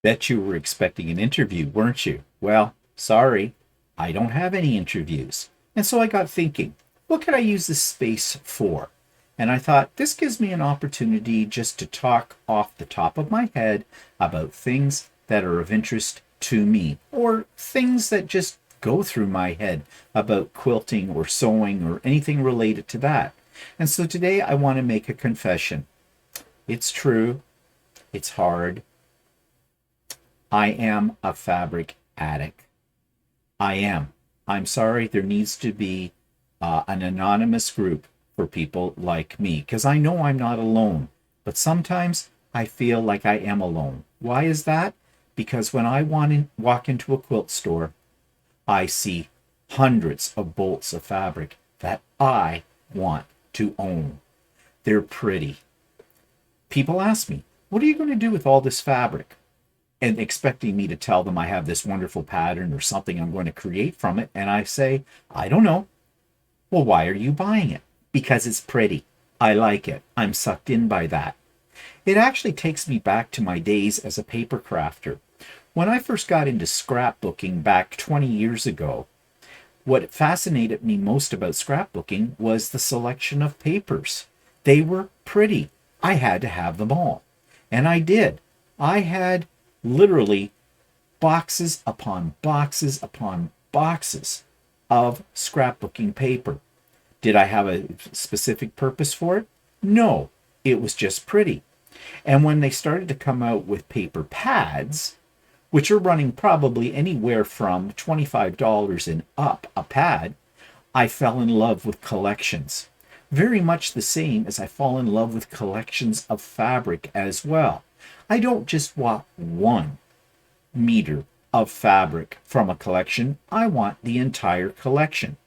Bet you were expecting an interview, weren't you? Well, sorry, I don't have any interviews. And so I got thinking, what could I use this space for? And I thought, this gives me an opportunity just to talk off the top of my head about things that are of interest to me, or things that just go through my head about quilting or sewing or anything related to that. And so today I want to make a confession. It's true. It's hard. I am a fabric addict. I am. I'm sorry, there needs to be an anonymous group for people like me, because I know I'm not alone. But sometimes I feel like I am alone. Why is that? Because when I walk into a quilt store, I see hundreds of bolts of fabric that I want to own. They're pretty. People ask me, what are you going to do with all this fabric? And expecting me to tell them I have this wonderful pattern or something I'm going to create from it. And I say, I don't know. Well, why are you buying it? Because it's pretty. I like it. I'm sucked in by that. It actually takes me back to my days as a paper crafter. When I first got into scrapbooking back 20 years ago, what fascinated me most about scrapbooking was the selection of papers. They were pretty. I had to have them all. And I did. I had literally boxes upon boxes upon boxes of scrapbooking paper. Did I have a specific purpose for it? No, it was just pretty. And when they started to come out with paper pads, which are running probably anywhere from $25 and up a pad, I fell in love with collections. Very much the same as I fall in love with collections of fabric as well. I don't just want 1 meter of fabric from a collection. I want the entire collection.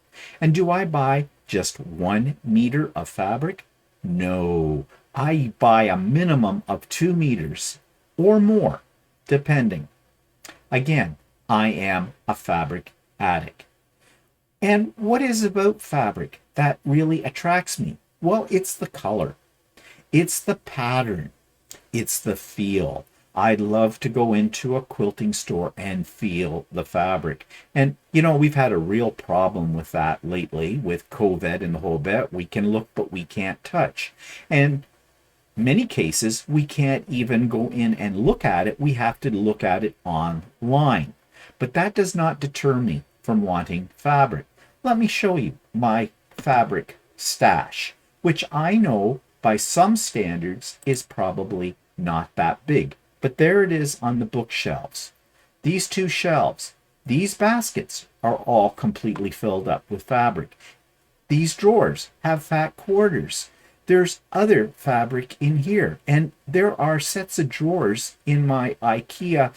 And do I buy just 1 meter of fabric? No. I buy a minimum of 2 meters or more, depending. Again, I am a fabric addict. And what is about fabric that really attracts me? Well, it's the color. It's the pattern. It's the feel. I'd love to go into a quilting store and feel the fabric. And, we've had a real problem with that lately with COVID and the whole bit. We can look, but we can't touch. And many cases, we can't even go in and look at it. We have to look at it online. But that does not deter me from wanting fabric. Let me show you my fabric stash, which I know by some standards is probably not that big. But there it is on the bookshelves. These 2 shelves, these baskets are all completely filled up with fabric. These drawers have fat quarters. There's other fabric in here. And there are sets of drawers in my IKEA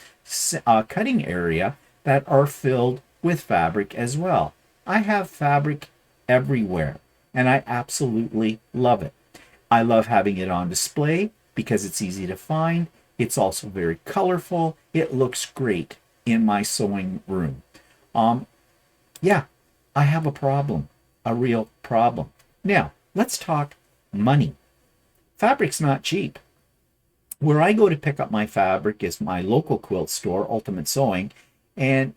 cutting area that are filled with fabric as well. I have fabric everywhere, and I absolutely love it. I love having it on display because it's easy to find. It's also very colorful. It looks great in my sewing room. Yeah, I have a problem, a real problem. Now, let's talk money. Fabric's not cheap. Where I go to pick up my fabric is my local quilt store, Ultimate Sewing, and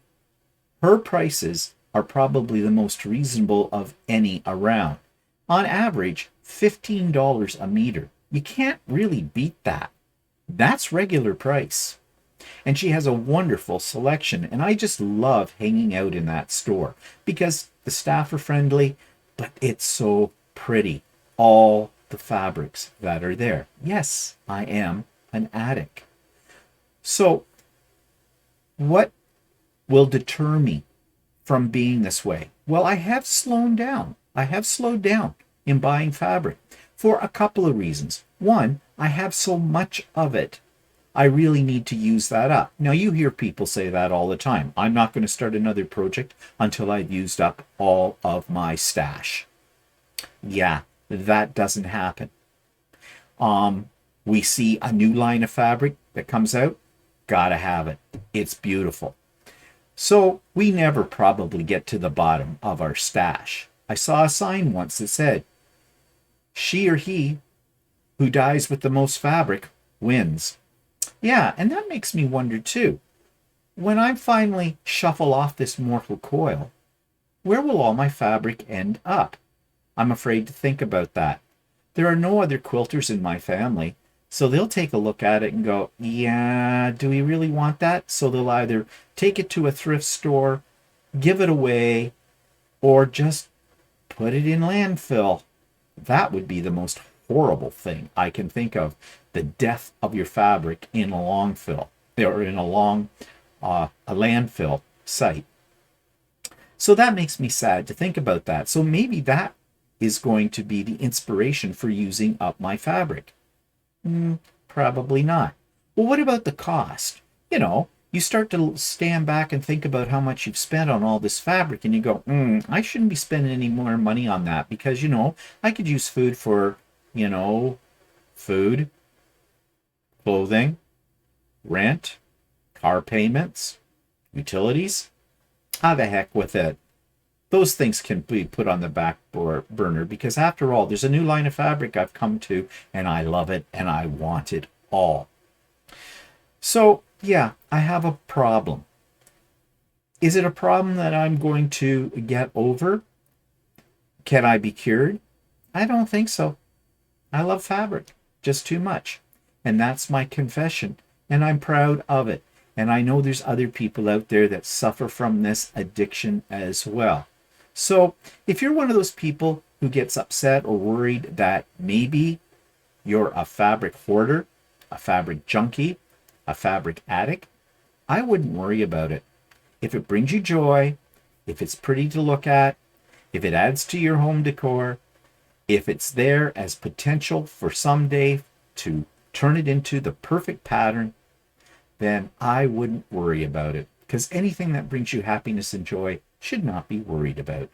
her prices are probably the most reasonable of any around. On average, $15 a meter. You can't really beat that. That's regular price. And she has a wonderful selection, and I just love hanging out in that store because the staff are friendly, but it's so pretty. All the fabrics that are there. Yes, I am an addict. So, what will deter me from being this way? Well, I have slowed down. I have slowed down in buying fabric for a couple of reasons. One, I have so much of it. I really need to use that up. Now, you hear people say that all the time. I'm not going to start another project until I've used up all of my stash. Yeah, that doesn't happen. We see a new line of fabric that comes out, gotta have it. It's beautiful. So we never probably get to the bottom of our stash. I saw a sign once that said, she or he who dies with the most fabric wins. Yeah, and that makes me wonder too. When I finally shuffle off this mortal coil, where will all my fabric end up? I'm afraid to think about that. There are no other quilters in my family, so they'll take a look at it and go, yeah, do we really want that? So they'll either take it to a thrift store, give it away, or just put it in landfill. That would be the most horrible thing I can think of. The death of your fabric in a long fill or in a landfill site. So that makes me sad to think about that. So maybe that is going to be the inspiration for using up my fabric. Probably not. Well, what about the cost? You start to stand back and think about how much you've spent on all this fabric, and you go, I shouldn't be spending any more money on that because, I could use food for, food, clothing, rent, car payments, utilities. How the heck with it? Those things can be put on the back burner because, after all, there's a new line of fabric I've come to, and I love it and I want it all. So, yeah, I have a problem. Is it a problem that I'm going to get over? Can I be cured? I don't think so. I love fabric just too much. And that's my confession. And I'm proud of it. And I know there's other people out there that suffer from this addiction as well. So if you're one of those people who gets upset or worried that maybe you're a fabric hoarder, a fabric junkie, a fabric addict, I wouldn't worry about it. If it brings you joy, if it's pretty to look at, if it adds to your home decor, if it's there as potential for someday to turn it into the perfect pattern, then I wouldn't worry about it, because anything that brings you happiness and joy should not be worried about.